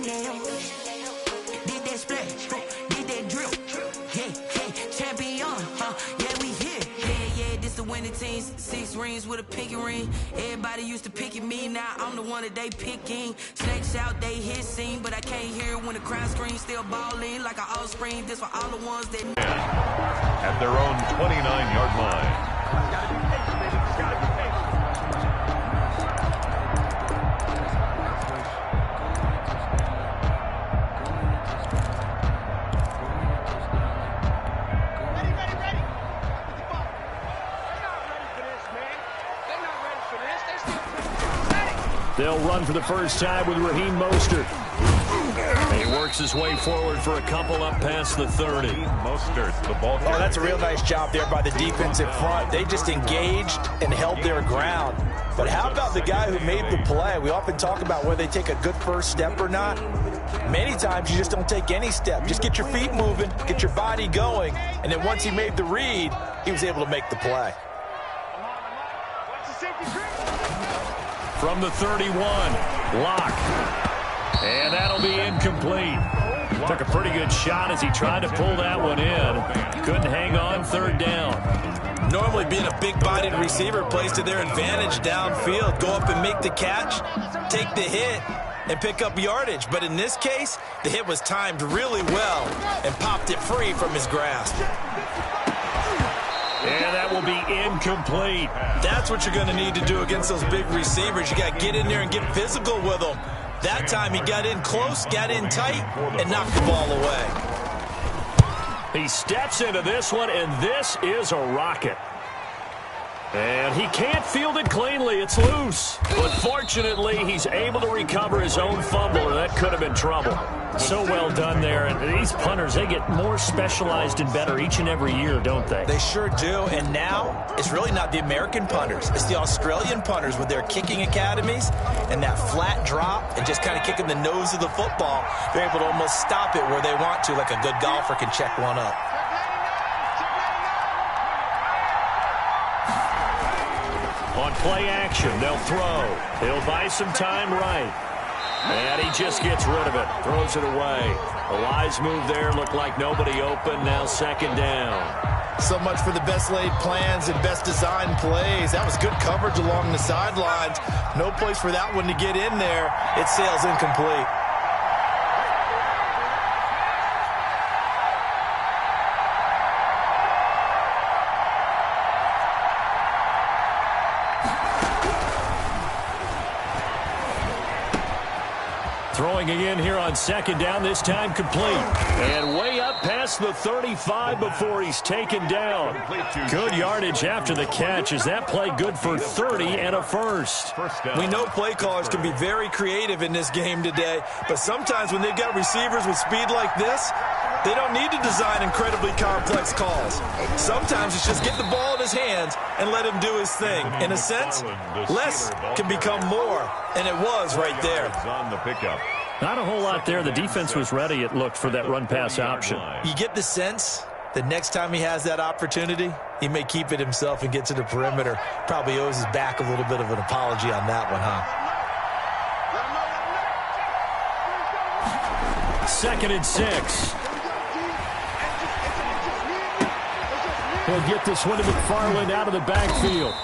Did that splash, did that drip. Yeah, champion, yeah, we here. Yeah, this the winning teams. 6 rings with a pinky ring. Everybody used to picking me, now I'm the one that they picking. Snakes out, they hissing, but I can't hear when the crowd screams. Still balling like an offspring. This for all the ones that at their own 29-yard line. They'll run for the first time with Raheem Mostert. He works his way forward for a couple up past the 30. Mostert, the ball carrier. Oh, that's a real nice job there by the defense in front. They just engaged and held their ground. But how about the guy who made the play? We often talk about whether they take a good first step or not. Many times you just don't take any step. Just get your feet moving, get your body going, and then once he made the read, he was able to make the play. From the 31, Locke. And that'll be incomplete. Took a pretty good shot as he tried to pull that one in. Couldn't hang on, third down. Normally being a big-bodied receiver plays to their advantage downfield. Go up and make the catch, take the hit, and pick up yardage. But in this case, the hit was timed really well and popped it free from his grasp. And that will be incomplete. That's what you're going to need to do against those big receivers. You got to get in there and get physical with them. That time he got in close, got in tight, and knocked the ball away. He steps into this one, and this is a rocket. And he can't field it cleanly. It's loose. But fortunately, he's able to recover his own fumble, or that could have been trouble. So well done there. And these punters, they get more specialized and better each and every year, don't they? They sure do. And now, it's really not the American punters. It's the Australian punters with their kicking academies and that flat drop and just kind of kicking the nose of the football. They're able to almost stop it where they want to, like a good golfer can check one up. On play action, they'll throw. He'll buy some time right. And he just gets rid of it. Throws it away. A wise move there. Looked like nobody open. Now second down. So much for the best laid plans and best designed plays. That was good coverage along the sidelines. No place for that one to get in there. It sails incomplete. Throwing again here on second down, this time complete. And way up past the 35 before he's taken down. Good yardage after the catch. Is that play good for 30 and a first? We know play callers can be very creative in this game today, but sometimes when they've got receivers with speed like this, they don't need to design incredibly complex calls. Sometimes it's just get the ball in his hands and let him do his thing. In a sense, less can become more, and it was right there. On the pickup. Not a whole lot there. The defense was ready, it looked, for that run-pass option. You get the sense that next time he has that opportunity, he may keep it himself and get to the perimeter. Probably owes his back a little bit of an apology on that one, huh? 2nd and 6. He'll get this one to McFarland out of the backfield.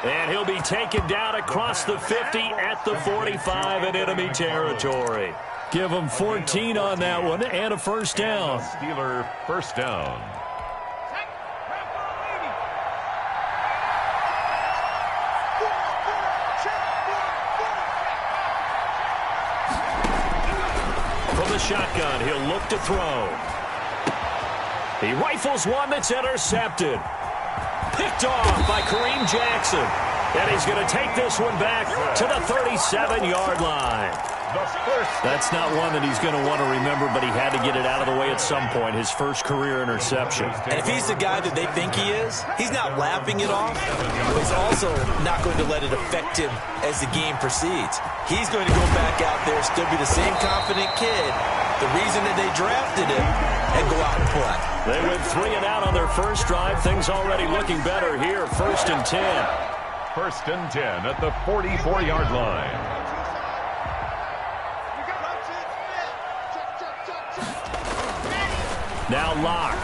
And he'll be taken down across the 50 at the 45 in enemy territory. Give him 14 on that one and a first down. Steeler first down. From the shotgun, he'll look to throw. He rifles one that's intercepted. Picked off by Kareem Jackson. And he's going to take this one back to the 37-yard line. That's not one that he's going to want to remember, but he had to get it out of the way at some point, his first career interception. And if he's the guy that they think he is, he's not laughing it off, but he's also not going to let it affect him as the game proceeds. He's going to go back out there, still be the same confident kid, the reason that they drafted him, and go out and play. They went 3 and out on their first drive. Things already looking better here. 1st and 10. 1st and 10 at the 44-yard line. Now Locke.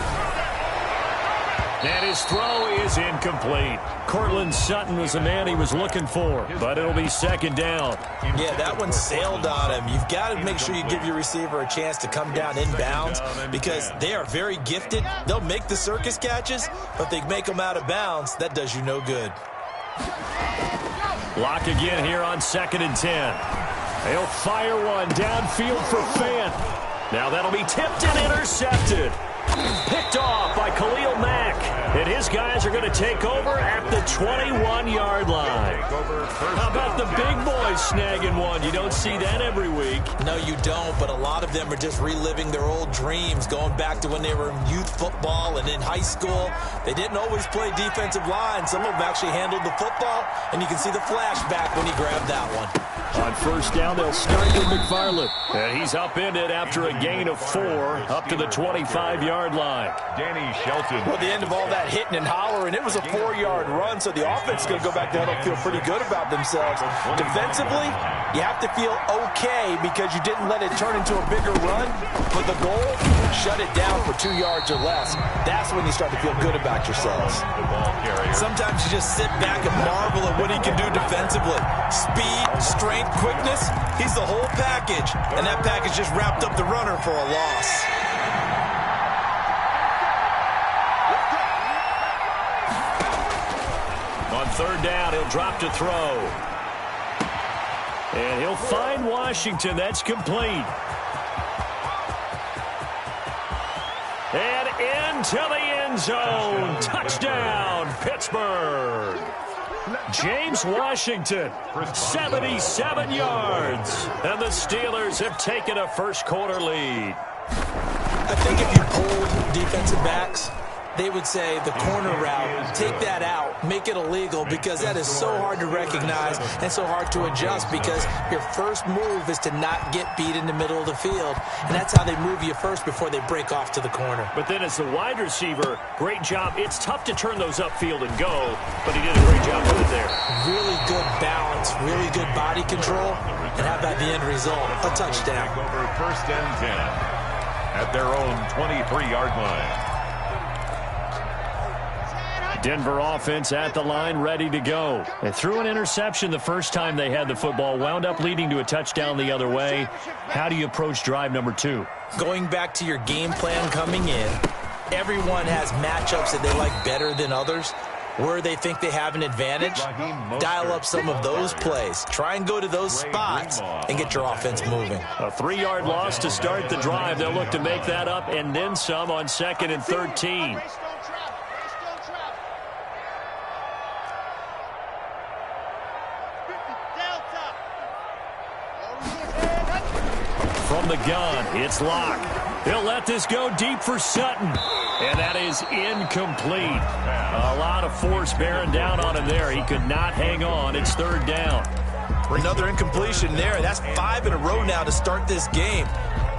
And his throw is incomplete. Cortland Sutton was the man he was looking for, but it'll be second down. Yeah, that one sailed on him. You've got to make sure you give your receiver a chance to come down inbounds because they are very gifted. They'll make the circus catches, but they make them out of bounds. That does you no good. Locke again here on 2nd and 10. They'll fire one downfield for Fant. Now that'll be tipped and intercepted. Picked off by Khalil Mack. And his guys are going to take over at the 21-yard line. How about the big boys snagging one? You don't see that every week. No, you don't, but a lot of them are just reliving their old dreams, going back to when they were in youth football and in high school. They didn't always play defensive line. Some of them actually handled the football, and you can see the flashback when he grabbed that one. On first down, they'll start with McFarland. And he's upended after a gain of 4 up to the 25-yard line. Danny Shelton. Well, the end of all that hitting and hollering, it was a 4-yard run, so the offense is going to go back down and feel pretty good about themselves. Defensively, you have to feel okay because you didn't let it turn into a bigger run. But the goal, shut it down for 2 yards or less. That's when you start to feel good about yourselves. Sometimes you just sit back and marvel at what he can do defensively. Speed, strength, quickness, he's the whole package. And that package just wrapped up the runner for a loss. On third down, he'll drop to throw. And he'll find Washington. That's complete. And into the end zone. Touchdown, Pittsburgh. James Washington, 77 yards. And the Steelers have taken a first-quarter lead. I think if you polled defensive backs, they would say the corner route, take that out, make it illegal, because that is so hard to recognize and so hard to adjust because your first move is to not get beat in the middle of the field. And that's how they move you first before they break off to the corner. But then as the wide receiver, great job. It's tough to turn those upfield and go, but he did a great job with it there. Really good balance, really good body control. And how about the end result? A touchdown. Over 1st and 10 at their own 23-yard line. Denver offense at the line, ready to go. They threw an interception the first time they had the football, wound up leading to a touchdown the other way. How do you approach drive number 2? Going back to your game plan coming in, everyone has matchups that they like better than others. Where they think they have an advantage, dial up some of those plays. Try and go to those spots and get your offense moving. A 3-yard loss to start the drive. They'll look to make that up and then some on 2nd and 13. From the gun, it's Locke. He'll let this go deep for Sutton. And that is incomplete. A lot of force bearing down on him there. He could not hang on. It's 3rd down. Another incompletion there. That's 5 in a row now to start this game.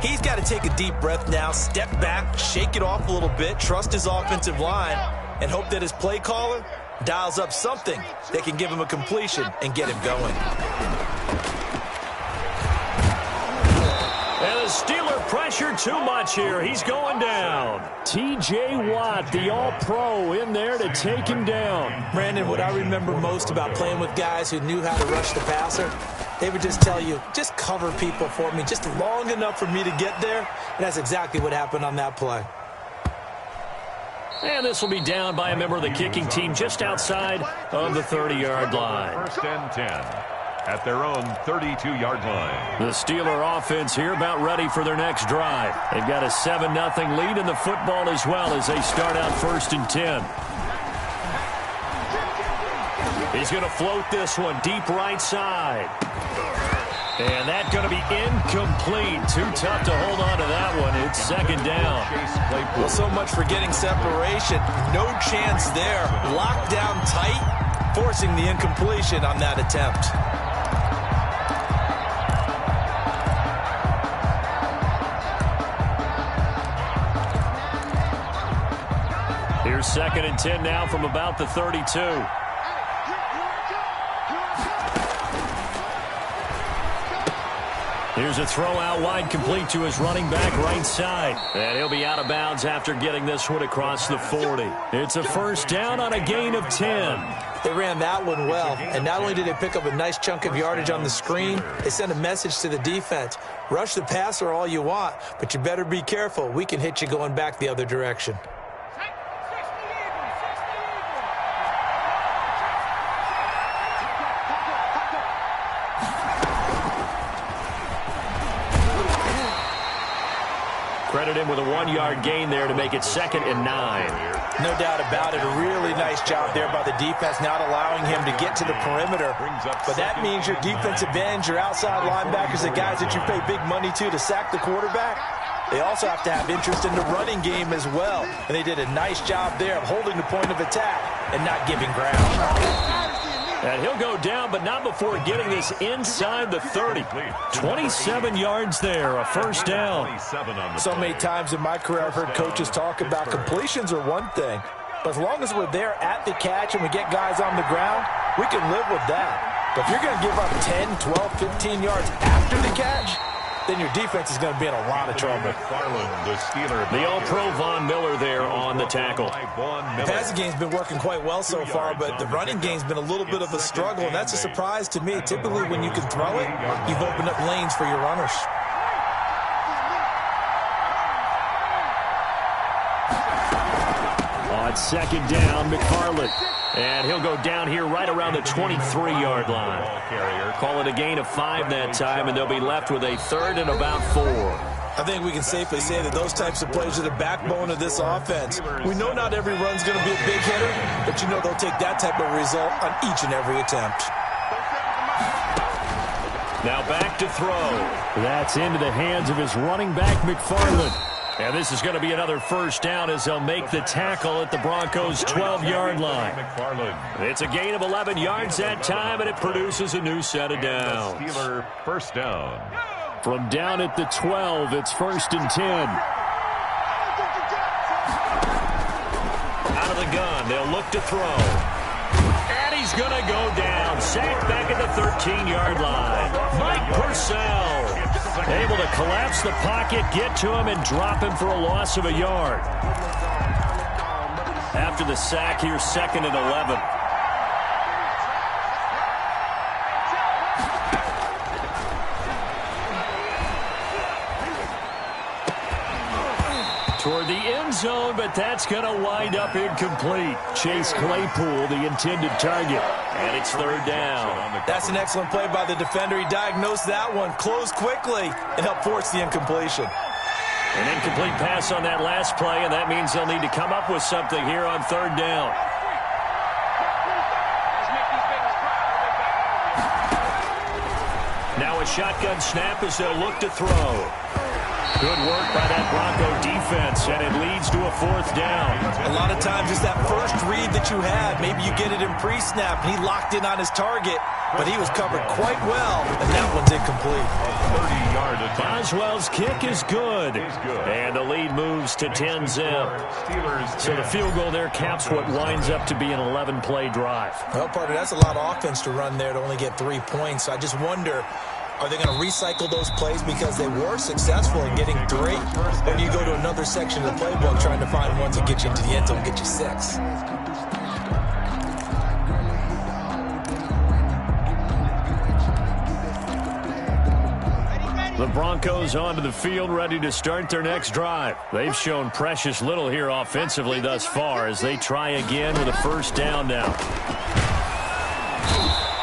He's got to take a deep breath now, step back, shake it off a little bit, trust his offensive line, and hope that his play caller dials up something that can give him a completion and get him going. And the Steeler pressure too much here. He's going down. T.J. Watt, the all-pro, in there to take him down. Brandon, what I remember most about playing with guys who knew how to rush the passer, they would just tell you, just cover people for me, just long enough for me to get there. And that's exactly what happened on that play. And this will be down by a member of the kicking team just outside of the 30-yard line. 1st and 10 at their own 32-yard line. The Steeler offense here about ready for their next drive. They've got a 7-0 lead in the football as well as they start out 1st and 10. He's going to float this one deep right side. And that's going to be incomplete. Too tough to hold on to that one. It's 2nd down. Well, so much for getting separation. No chance there. Locked down tight, forcing the incompletion on that attempt. Here's 2nd and 10 now from about the 32. Here's a throw out wide, complete to his running back right side. And he'll be out of bounds after getting this one across the 40. It's a first down on a gain of 10. They ran that one well, and not only did they pick up a nice chunk of yardage on the screen, they sent a message to the defense. Rush the passer all you want, but you better be careful. We can hit you going back the other direction. Credit him with a 1-yard gain there to make it 2nd and 9. No doubt about it. A really nice job there by the defense, not allowing him to get to the perimeter. But that means your defensive ends, your outside linebackers, the guys that you pay big money to sack the quarterback, they also have to have interest in the running game as well. And they did a nice job there of holding the point of attack and not giving ground. And he'll go down, but not before getting this inside the 30. 27 yards there, a first down. So many times in my career I've heard coaches talk about completions are one thing, but as long as we're there at the catch and we get guys on the ground, we can live with that. But if you're going to give up 10, 12, 15 yards after the catch, then your defense is going to be in a lot of trouble. The All-Pro Von Miller there on the tackle. The passing game's been working quite well so far, but the running game's been a little bit of a struggle, and that's a surprise to me. Typically, when you can throw it, you've opened up lanes for your runners. On 2nd down, McFarland. And he'll go down here right around the 23-yard line. Call it a gain of 5 that time, and they'll be left with a 3rd and about 4. I think we can safely say that those types of plays are the backbone of this offense. We know not every run's going to be a big hitter, but you know they'll take that type of result on each and every attempt. Now back to throw. That's into the hands of his running back, McFarland. And this is going to be another first down as they'll make the tackle at the Broncos' 12-yard line. It's a gain of 11 yards that time, and it produces a new set of downs. Steeler first down. From down at the 12, it's 1st and 10. Out of the gun, they'll look to throw. And he's going to go down. Sacked back at the 13-yard line. Mike Purcell able to collapse the pocket, get to him, and drop him for a loss of a yard. After the sack, here's 2nd and 11. Toward the end zone, but that's going to wind up incomplete. Chase Claypool, the intended target, and it's 3rd down. That's an excellent play by the defender. He diagnosed that one, closed quickly, and helped force the incompletion. An incomplete pass on that last play, and that means they'll need to come up with something here on 3rd down. Now a shotgun snap as they'll look to throw. Good work by that Bronco defense, and it leads to a 4th down. A lot of times it's that first read that you had. Maybe you get it in pre-snap, and he locked in on his target, but he was covered quite well, and that one's incomplete. 30-yard attempt. Boswell's kick is good. And the lead moves to 10-zip. So the field goal there caps what winds up to be an 11-play drive. Well, partner, that's a lot of offense to run there to only get 3 points. I just wonder, are they going to recycle those plays because they were successful in getting 3? Or do you go to another section of the playbook trying to find ones that get you into the end zone and get you 6? The Broncos onto the field, ready to start their next drive. They've shown precious little here offensively thus far as they try again with a first down now.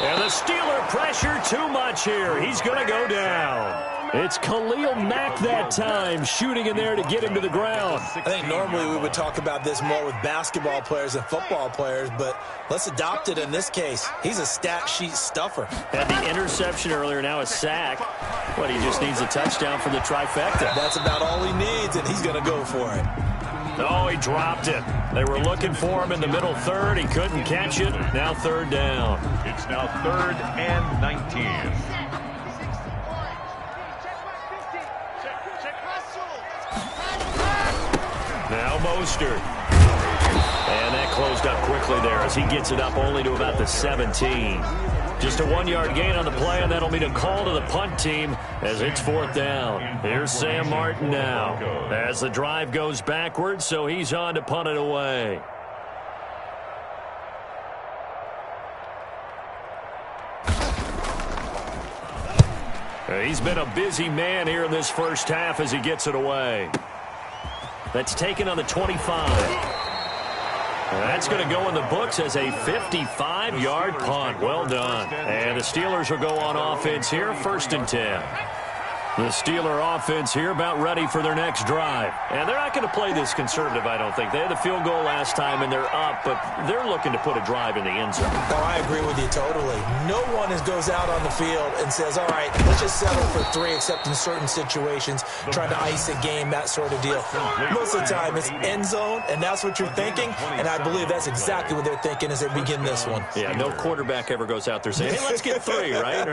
And the Steeler pressure too much here. He's going to go down. It's Khalil Mack that time, shooting in there to get him to the ground. I think normally we would talk about this more with basketball players and football players, but let's adopt it in this case. He's a stat sheet stuffer. Had the interception earlier, now a sack. But he just needs a touchdown for the trifecta. That's about all he needs, and he's going to go for it. Oh, he dropped it. They were looking for him in the middle third. He couldn't catch it. Now 3rd down. It's now 3rd and 19. Now Mostert. And that closed up quickly there as he gets it up only to about the 17. Just a 1-yard gain on the play, and that'll mean a call to the punt team as it's 4th down. Here's Sam Martin now as the drive goes backwards, so he's on to punt it away. He's been a busy man here in this first half as he gets it away. That's taken on the 25. That's going to go in the books as a 55-yard punt. Well done. And the Steelers will go on offense here, 1st and 10. The Steeler offense here about ready for their next drive. And they're not going to play this conservative, I don't think. They had the field goal last time, and they're up, but they're looking to put a drive in the end zone. Oh, I agree with you totally. No one goes out on the field and says, all right, let's just settle for 3, except in certain situations, trying to ice a game, that sort of deal. Most of the time, it's end zone, and that's what you're thinking, and I believe that's exactly what they're thinking as they begin this one. Yeah, no quarterback ever goes out there saying, hey, let's get 3, right?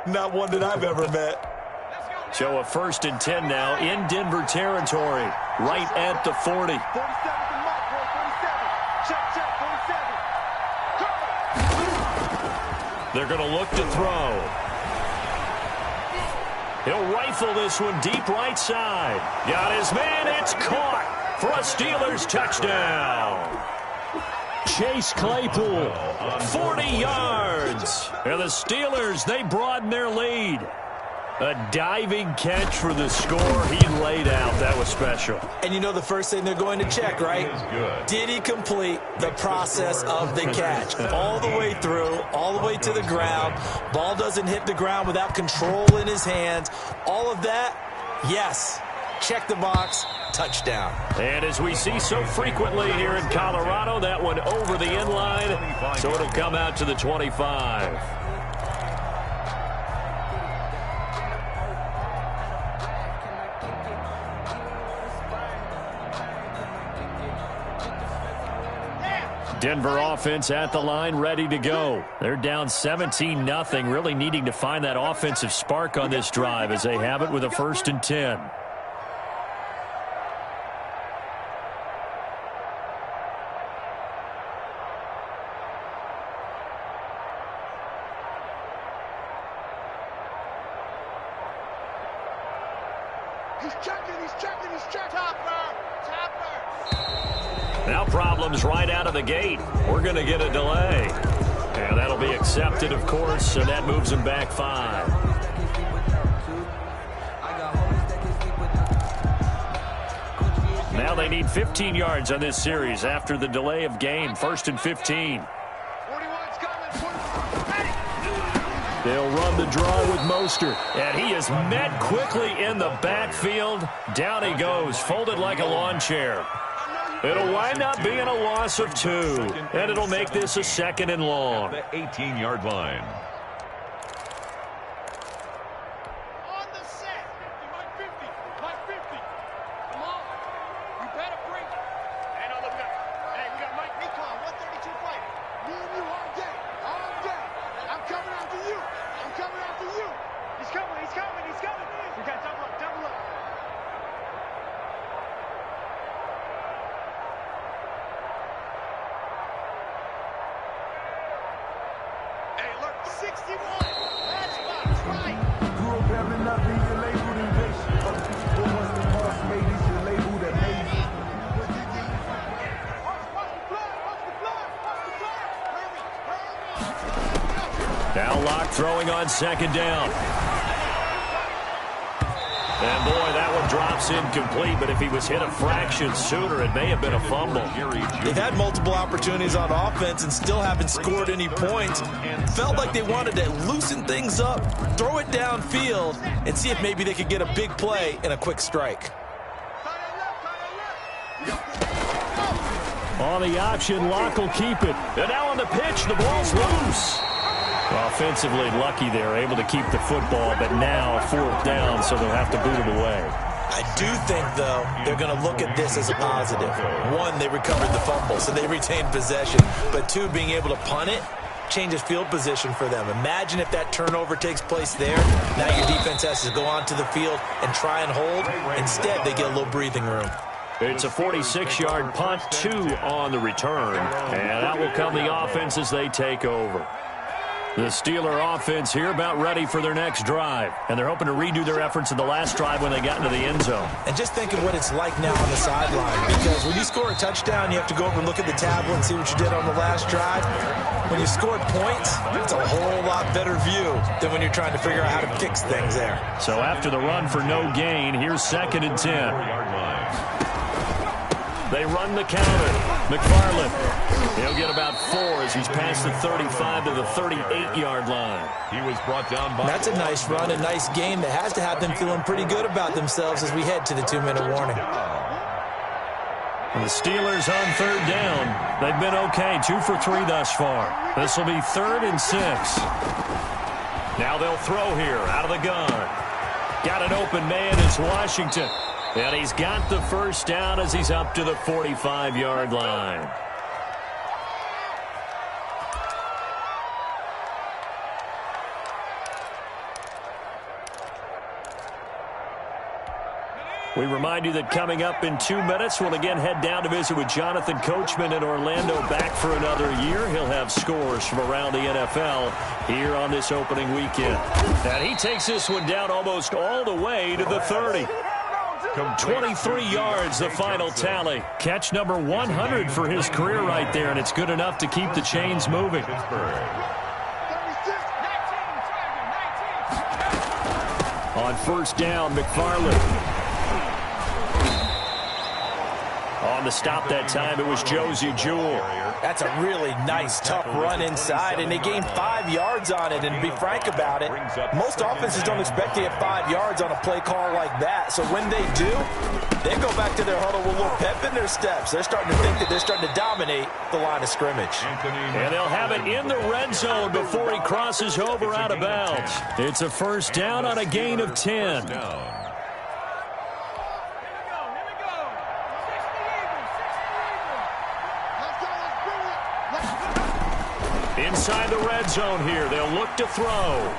Not one that I've ever met. So a 1st and 10 now in Denver territory, right at the 40. They're going to look to throw. He'll rifle this one deep right side. Got his man. It's caught for a Steelers touchdown. Chase Claypool, 40 yards. And the Steelers, they broaden their lead. A diving catch for the score. He laid out. That was special. And you know the first thing they're going to check, right? Did he complete the process of the catch? All the way through, all the way to the ground. Ball doesn't hit the ground without control in his hands. All of that, yes. Check the box. Touchdown. And as we see so frequently here in Colorado, that one over the end line. So it'll come out to the 25. Denver offense at the line, ready to go. They're down 17-0, really needing to find that offensive spark on this drive as they have it with a 1st and 10. He's checking. Now problems right out of the gate. We're going to get a delay. And that'll be accepted, of course, and that moves him back 5. Now they need 15 yards on this series after the delay of game. 1st and 15. They'll run the draw with Mostert. And he is met quickly in the backfield. Down he goes, folded like a lawn chair. It'll wind up being a loss of 2. And it'll make this a 2nd and long. The 18-yard line. On the set. 50, Mike 50. Come on. You better bring it. Hey, no, look up. Hey, we got Mike Nikon, 132 fighter. Me and you all day. All day. I'm coming after you. He's coming. We got double up. Hey, look, 61. That's right. Grew up having nothing, you labeled invasion. What was the boss made is your label that made it. Now Locke throwing on 2nd down. And boy, that one drops incomplete, but if he was hit a fraction sooner, it may have been a fumble. They've had multiple opportunities on offense and still haven't scored any points. Felt like they wanted to loosen things up, throw it downfield, and see if maybe they could get a big play and a quick strike. On the option, Locke will keep it. And now on the pitch, the ball's loose. Offensively lucky they're able to keep the football, but now 4th down, so they'll have to boot it away. I do think, though, they're going to look at this as a positive. 1, they recovered the fumble, so they retained possession. But 2, being able to punt it changes field position for them. Imagine if that turnover takes place there. Now your defense has to go onto the field and try and hold. Instead, they get a little breathing room. It's a 46-yard punt, 2 on the return. And that will come the offense as they take over. The Steeler offense here about ready for their next drive. And they're hoping to redo their efforts in the last drive when they got into the end zone. And just think of what it's like now on the sideline. Because when you score a touchdown, you have to go over and look at the tablet and see what you did on the last drive. When you scored points, it's a whole lot better view than when you're trying to figure out how to fix things there. So after the run for no gain, here's 2nd and 10. They run the counter. McFarland, he'll get about 4 as he's past the 35 to the 38-yard line. He was brought down by... That's a nice run, a nice game that has to have them feeling pretty good about themselves as we head to the 2-minute warning. And the Steelers on 3rd down. They've been okay, 2 for 3 thus far. This will be 3rd and 6. Now they'll throw here out of the gun. Got an open man, it's Washington. And he's got the first down as he's up to the 45-yard line. We remind you that coming up in 2 minutes, we'll again head down to visit with Jonathan Coachman in Orlando, back for another year. He'll have scores from around the NFL here on this opening weekend. And he takes this one down almost all the way to the 30. 23 yards, the final tally. Catch number 100 for his career right there, and it's good enough to keep the chains moving. On 1st down, McFarland. On the stop that time, it was Josie Jewell. That's a really nice, tough run inside, and they gained 5 yards on it. And to be frank about it, most offenses don't expect to get 5 yards on a play call like that. So when they do, they go back to their huddle with a little pep in their steps. They're starting to think that they're starting to dominate the line of scrimmage. And they'll have it in the red zone before he crosses over out of bounds. It's a 1st down on a gain of 10. Inside the red zone here, they'll look to throw.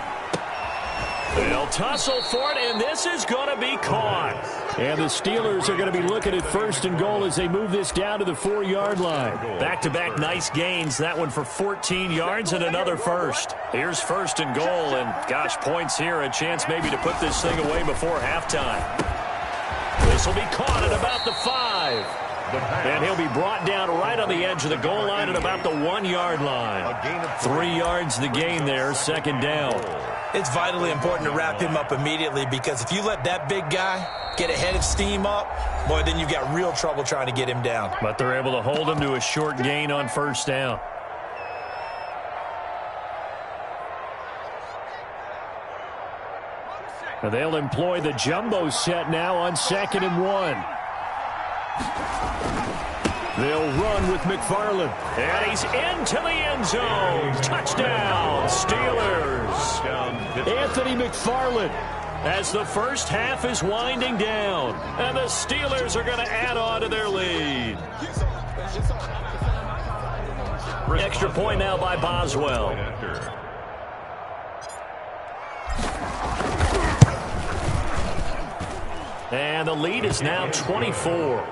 They'll tussle for it, and this is going to be caught. And the Steelers are going to be looking at 1st and goal as they move this down to the 4-yard line. Back-to-back nice gains, that one for 14 yards and another first. Here's 1st and goal, and gosh, points here, a chance maybe to put this thing away before halftime. This will be caught at about the 5. And he'll be brought down right on the edge of the goal line at about the 1-yard line. 3 yards the gain there, 2nd down. It's vitally important to wrap him up immediately, because if you let that big guy get a head of steam up, boy, then you've got real trouble trying to get him down. But they're able to hold him to a short gain on 1st down. And they'll employ the jumbo set now on 2nd and 1. They'll run with McFarland. And he's into the end zone. Touchdown, Steelers. Anthony McFarland as the first half is winding down. And the Steelers are going to add on to their lead. Extra point now by Boswell. And the lead is now 24.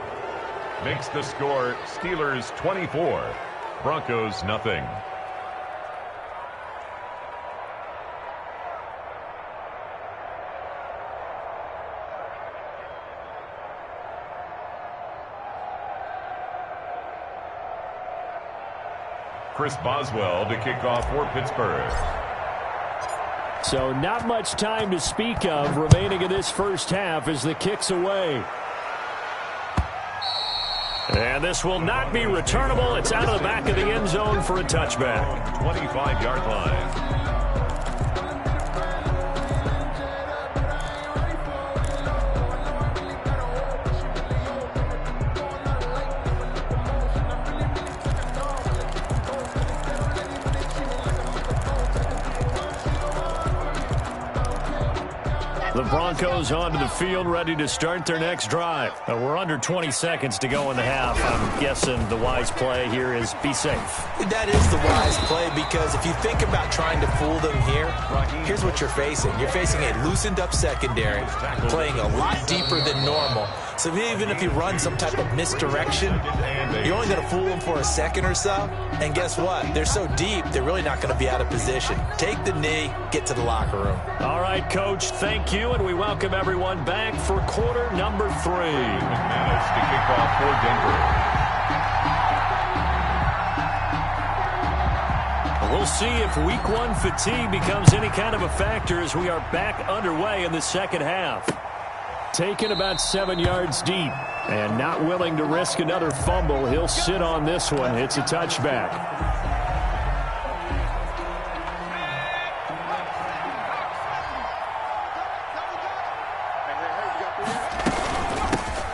Makes the score Steelers 24, Broncos nothing. Chris Boswell to kick off for Pittsburgh. So not much time to speak of remaining in this first half as the kick's away. And this will not be returnable. It's out of the back of the end zone for a touchback. 25-yard line. The Broncos onto the field, ready to start their next drive. We're under 20 seconds to go in the half. I'm guessing the wise play here is be safe. That is the wise play, because if you think about trying to fool them here, here's what you're facing. You're facing a loosened up secondary, playing a lot deeper than normal. So even if you run some type of misdirection, you're only going to fool them for a second or so. And guess what? They're so deep, they're really not going to be out of position. Take the knee, get to the locker room. All right, Coach, thank you, and we welcome everyone back for quarter number 3. McManus to kick off for Denver. We'll see if week 1 fatigue becomes any kind of a factor as we are back underway in the second half. Taken about 7 yards deep and not willing to risk another fumble. He'll sit on this one. It's a touchback.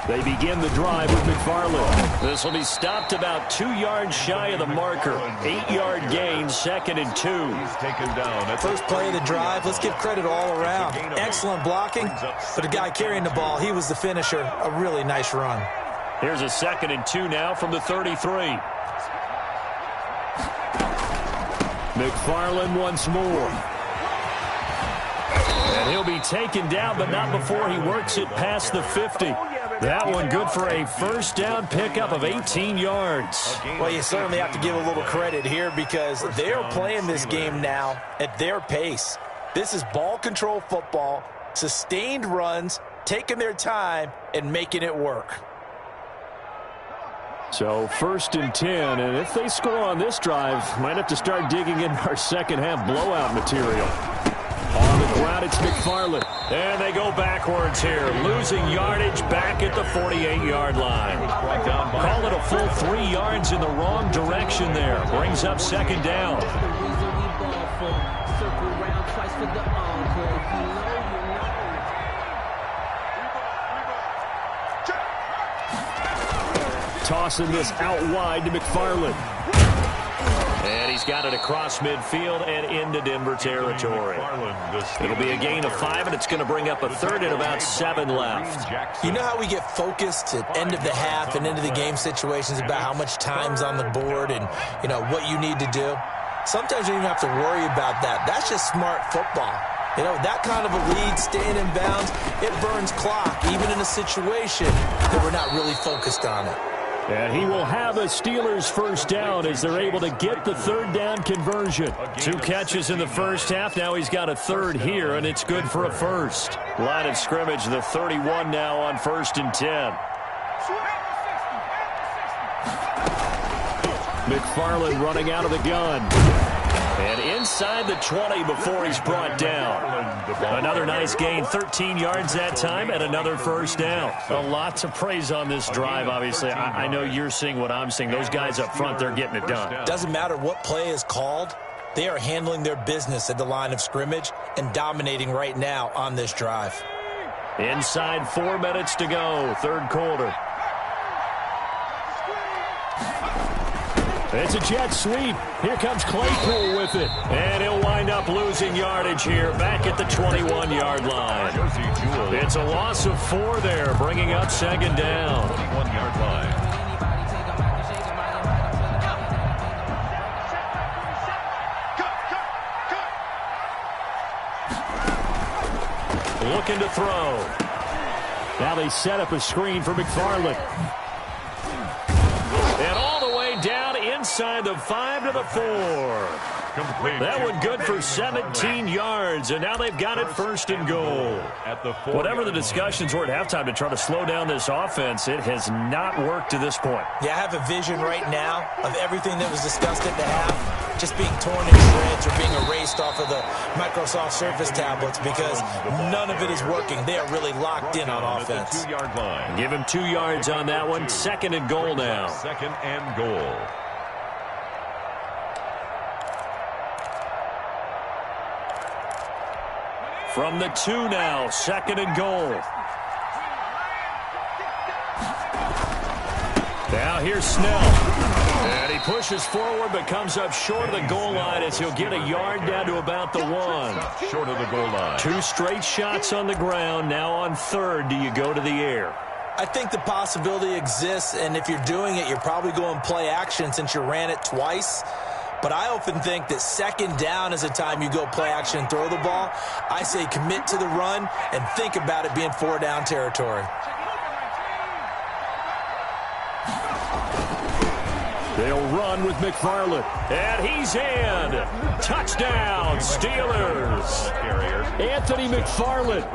They begin the drive with McFarland. This will be stopped about 2 yards shy of the marker. 8-yard gain, 2nd and 2. He's taken down. First play of the drive, let's give credit all around. Excellent blocking, but the guy carrying the ball, he was the finisher. A really nice run. Here's a 2nd and 2 now from the 33. McFarland once more. And he'll be taken down, but not before he works it past the 50. That one good for a first down pickup of 18 yards. Well, you certainly have to give a little credit here, because they're playing this game now at their pace. This is ball control football, sustained runs, taking their time, and making it work. So 1st and 10, and if they score on this drive, might have to start digging in our second half blowout material. On the ground, it's McFarland. And they go backwards here, losing yardage back at the 48-yard line. Call it a full 3 yards in the wrong direction there. Brings up 2nd down. Tossing this out wide to McFarland. And he's got it across midfield and into Denver territory. It'll be a gain of 5, and it's going to bring up a 3rd and about 7 left. You know how we get focused at end of the half and into the game situations about how much time's on the board and, you know, what you need to do? Sometimes you don't even have to worry about that. That's just smart football. You know, that kind of a lead, staying in bounds, it burns clock, even in a situation that we're not really focused on it. And he will have a Steelers first down as they're able to get the 3rd down conversion. 2 catches in the first half. Now he's got a 3rd here, and it's good for a first. Line of scrimmage, the 31 now on 1st and 10. McFarland running out of the gun. And inside the 20 before he's brought down. Another nice gain, 13 yards that time, and another first down. A lot to praise on this drive, obviously. I know you're seeing what I'm seeing. Those guys up front, they're getting it done. Doesn't matter what play is called. They are handling their business at the line of scrimmage and dominating right now on this drive. Inside 4 minutes to go, 3rd quarter. It's a jet sweep. Here comes Claypool with it. And he'll wind up losing yardage here back at the 21-yard line. It's a loss of 4 there, bringing up 2nd down. 21-yard line. Looking to throw. Now they set up a screen for McFarland. And all the way down inside the 5 to the 4. That one good for 17 yards, and now they've got it 1st and goal. Whatever the discussions were at halftime to try to slow down this offense, it has not worked to this point. Yeah, I have a vision right now of everything that was discussed at the half just being torn in shreds or being erased off of the Microsoft Surface tablets, because none of it is working. They are really locked in on offense. Give him 2 yards on that one. 2nd and goal now. 2nd and goal. From the 2 now, 2nd and goal. Now here's Snell. And He pushes forward but comes up short of the goal line as he'll get a yard down to about the 1. Short of the goal line. 2 straight shots on the ground. Now on third, do you go to the air? I think the possibility exists, and if you're doing it, you're probably going play action since you ran it twice. But I often think that second down is the time you go play action and throw the ball. I say commit to the run and think about it being 4-down territory. They'll run with McFarland. And he's in. Touchdown, Steelers. Anthony McFarland.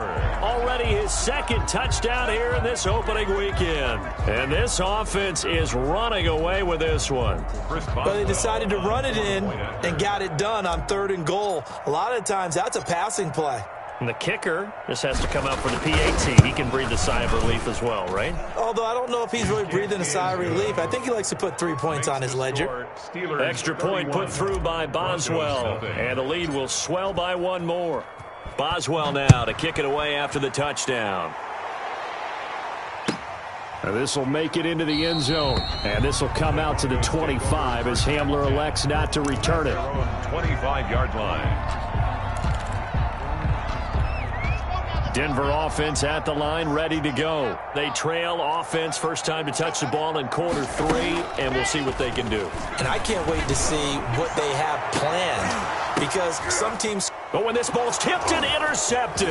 Already his second touchdown here in this opening weekend. And this offense is running away with this one. But they decided to run it in and got it done on 3rd and goal. A lot of times that's a passing play. And the kicker just has to come out for the PAT. He can breathe a sigh of relief as well, right? Although I don't know if he's really breathing a sigh of relief. I think he likes to put 3 points on his ledger. Extra point put through by Boswell. And the lead will swell by 1 more. Boswell now to kick it away after the touchdown. And this will make it into the end zone. And this will come out to the 25 as Hamler elects not to return it. 25-yard line. Denver offense at the line, ready to go. They trail offense, first time to touch the ball in quarter 3, and we'll see what they can do. And I can't wait to see what they have planned, because some teams... But when this ball's tipped and intercepted.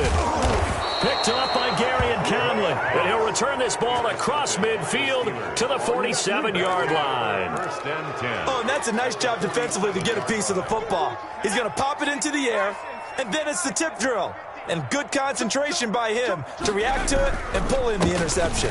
Picked up by Gary and Conley. And he'll return this ball across midfield to the 47-yard line. First and 10. Oh, and that's a nice job defensively to get a piece of the football. He's going to pop it into the air, and then it's the tip drill. And good concentration by him to react to it and pull in the interception.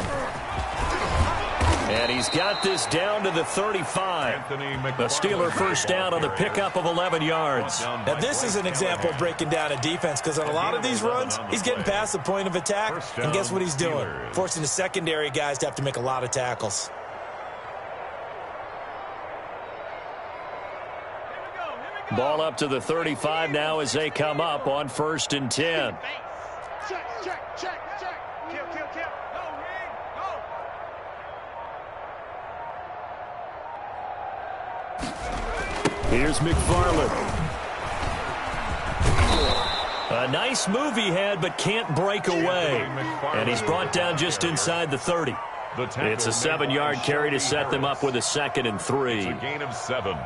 And he's got this down to the 35. The Steeler first down on the pickup of 11 yards. Now, this is an example of breaking down a defense, because on a lot of these runs, he's getting past the point of attack, and guess what he's doing? Forcing the secondary guys to have to make a lot of tackles. Ball up to the 35 now as they come up on 1st and 10. Check. Kill. Go, Reed. Go. Here's McFarland. A nice move he had, but can't break away. And he's brought down just inside the 30. It's a 7-yard carry to set them up with a 2nd and 3. It's a gain of 7.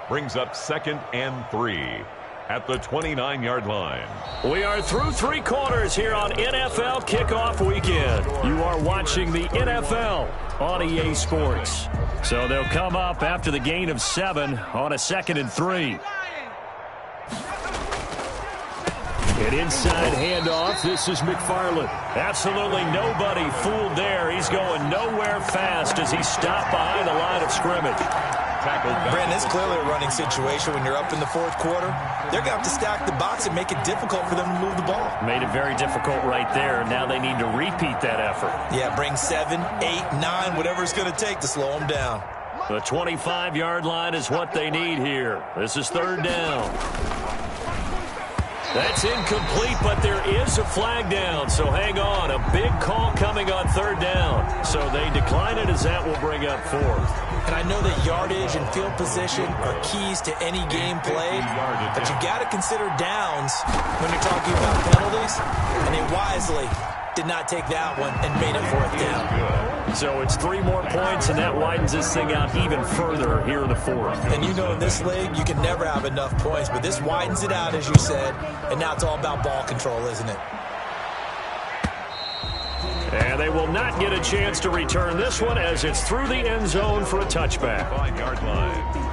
Brings up 2nd and 3 at the 29-yard line. We are through 3 quarters here on NFL Kickoff Weekend. You are watching the NFL on EA Sports. So they'll come up after the gain of 7 on a 2nd and 3. An inside handoff. This is McFarland. Absolutely nobody fooled there. He's going nowhere fast as he's stopped behind the line of scrimmage. Brandon, it's clearly a running situation when you're up in the 4th quarter. They're going to have to stack the box and make it difficult for them to move the ball. Made it very difficult right there. Now they need to repeat that effort. Yeah, bring 7, 8, 9, whatever it's going to take to slow them down. The 25-yard line is what they need here. This is 3rd down. That's incomplete, but there is a flag down, so hang on. A big call coming on 3rd down. So they decline it as that will bring up 4th. And I know that yardage and field position are keys to any game played, but you got to consider downs when you're talking about penalties, and they wisely did not take that one and made it 4th down. So it's 3 more points, and that widens this thing out even further here in the 4th. And you know in this league, you can never have enough points, but this widens it out, as you said, and now it's all about ball control, isn't it? And they will not get a chance to return this one as it's through the end zone for a touchback. 5-yard line.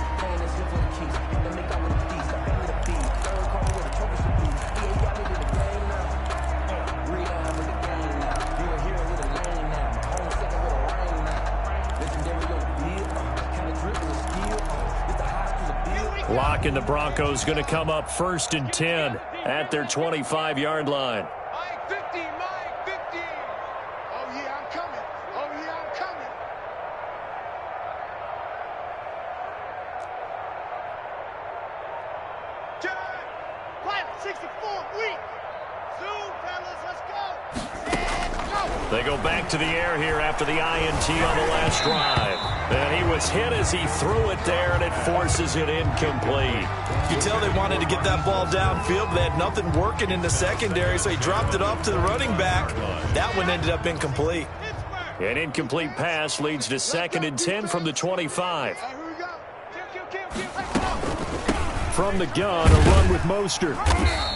Lock and the Broncos going to come up 1st and 10 at their 25-yard line. Mike 50. Oh, yeah, I'm coming. Pilot 64, weak. Zoom, fellas, let's go. And go. They go back to the air here after the INT on the last drive. And he was hit as he threw it there, and it forces it incomplete. You can tell they wanted to get that ball downfield, but they had nothing working in the secondary, so he dropped it off to the running back. That one ended up incomplete. An incomplete pass leads to 2nd and 10 from the 25. From the gun, a run with Mostert.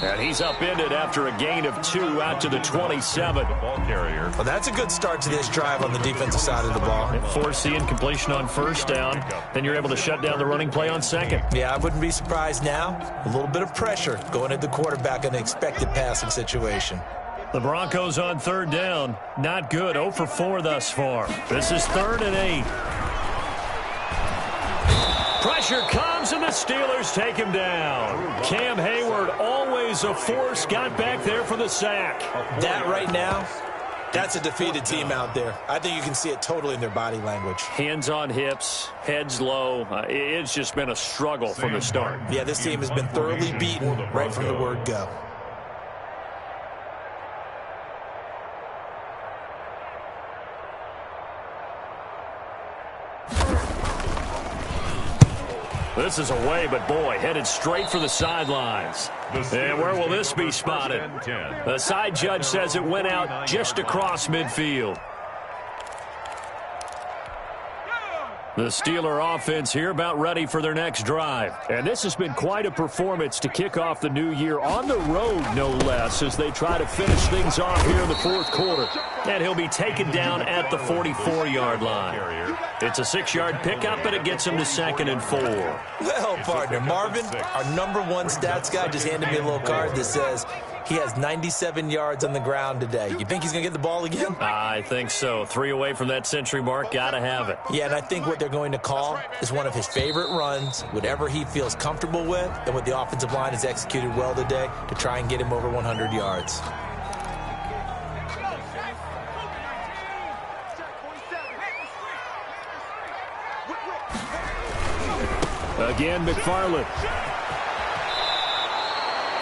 And he's upended after a gain of 2 out to the 27. Ball carrier. Well, that's a good start to this drive on the defensive side of the ball. Force the incompletion on 1st down. Then you're able to shut down the running play on 2nd. Yeah, I wouldn't be surprised now. A little bit of pressure going at the quarterback in an expected passing situation. The Broncos on 3rd down. Not good. 0 for 4 thus far. This is 3rd and 8. Pressure comes, and the Steelers take him down. Cam Hayward, always a force, got back there for the sack. That right now, that's a defeated team out there. I think you can see it totally in their body language. Hands on hips, heads low. It's just been a struggle from the start. Yeah, this team has been thoroughly beaten right from the word go. This is away, but boy, headed straight for the sidelines. And where will this be spotted? The side judge says it went out just across midfield. The Steeler offense here about ready for their next drive. And this has been quite a performance to kick off the new year on the road, no less, as they try to finish things off here in the 4th quarter. And he'll be taken down at the 44-yard line. It's a 6-yard pickup, and it gets him to 2nd and 4. Well, partner, Marvin, our #1 stats guy, just handed me a little card that says he has 97 yards on the ground today. You think he's going to get the ball again? I think so. 3 away from that century mark. Got to have it. Yeah, and I think what they're going to call is one of his favorite runs, whatever he feels comfortable with, and what the offensive line has executed well today to try and get him over 100 yards. Again, McFarland.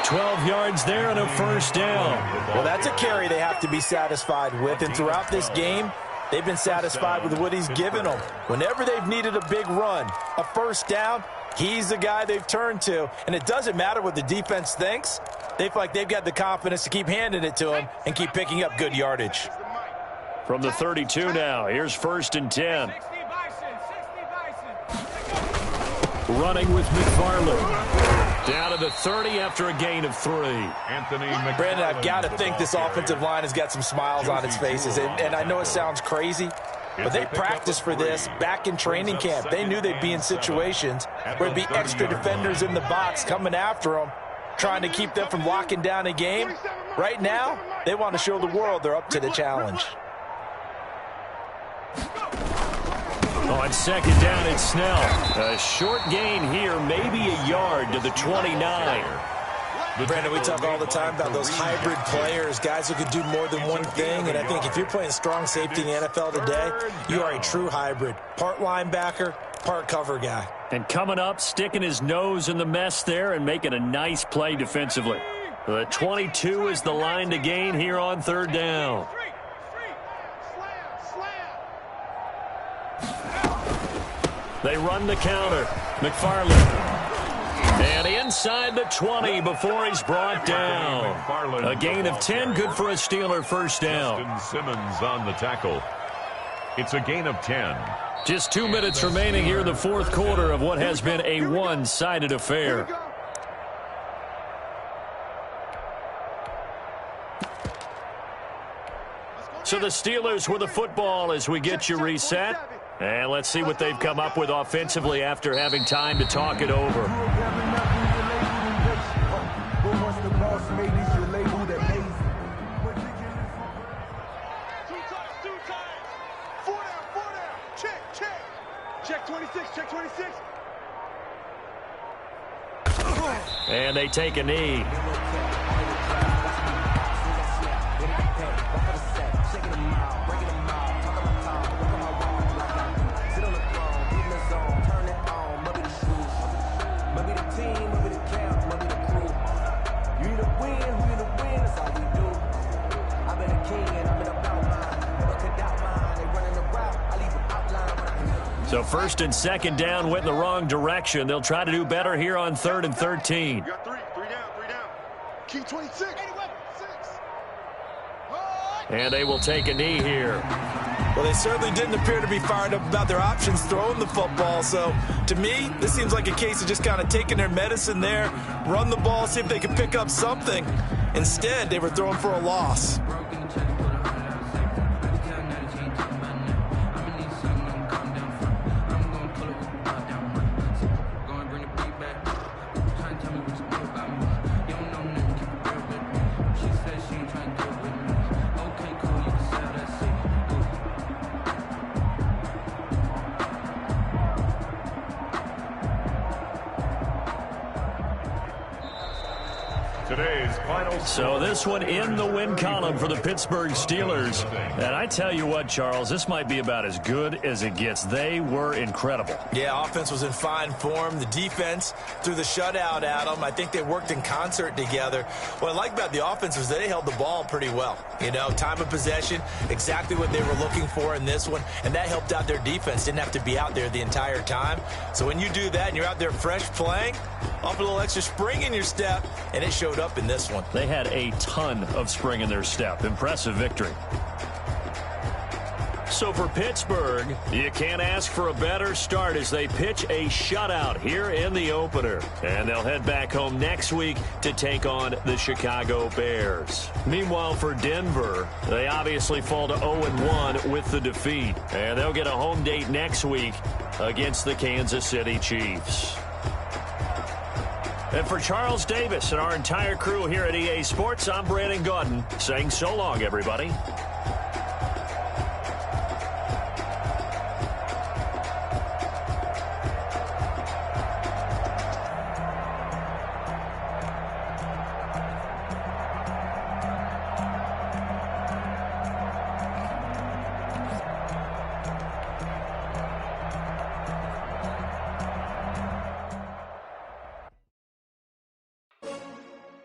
12 yards there and a 1st down. Well, that's a carry they have to be satisfied with, and throughout this game, they've been satisfied with what he's given them. Whenever they've needed a big run, a 1st down, he's the guy they've turned to, and it doesn't matter what the defense thinks. They feel like they've got the confidence to keep handing it to him and keep picking up good yardage. From the 32 now, here's 1st and 10. Running with McFarland. Down to the 30 after a gain of 3. Brandon, I've got to think this offensive line has got some smiles on its faces. And I know it sounds crazy, but they practiced for this back in training camp. They knew they'd be in situations where there'd be extra defenders in the box coming after them, trying to keep them from locking down a game. Right now, they want to show the world they're up to the challenge. On 2nd down, it's Snell. A short gain here, maybe a yard to the 29. Brandon, we talk all the time about those hybrid players, guys who could do more than one thing. And I think if you're playing strong safety in the NFL today, you are a true hybrid. Part linebacker, part cover guy. And coming up, sticking his nose in the mess there and making a nice play defensively. The 22 is the line to gain here on 3rd down. They run the counter. McFarland. And inside the 20 before he's brought down. A gain of 10, good for a Steeler 1st down. Simmons on the tackle. It's a gain of 10. Just 2 minutes remaining here in the 4th quarter of what has been a one-sided affair. So the Steelers with the football as we get you reset. And let's see what they've come up with offensively after having time to talk it over. Check 26, check 26. And they take a knee. So first and second down went in the wrong direction. They'll try to do better here on 3rd and 13. You got three down. Key 26. 6. And they will take a knee here. Well, they certainly didn't appear to be fired up about their options throwing the football. So, to me, this seems like a case of just kind of taking their medicine there, run the ball, see if they can pick up something. Instead, they were throwing for a loss. So this one in the win column for the Pittsburgh Steelers. And I tell you what, Charles, this might be about as good as it gets. They were incredible. Yeah, offense was in fine form. The defense threw the shutout at them. I think they worked in concert together. What I like about the offense was they held the ball pretty well. You know, time of possession, exactly what they were looking for in this one. And that helped out their defense. Didn't have to be out there the entire time. So when you do that and you're out there fresh playing, off a little extra spring in your step, and it showed up in this one. They had a ton of spring in their step. Impressive victory. So for Pittsburgh, you can't ask for a better start as they pitch a shutout here in the opener. And they'll head back home next week to take on the Chicago Bears. Meanwhile, for Denver, they obviously fall to 0-1 with the defeat. And they'll get a home date next week against the Kansas City Chiefs. And for Charles Davis and our entire crew here at EA Sports, I'm Brandon Gaudin saying so long, everybody.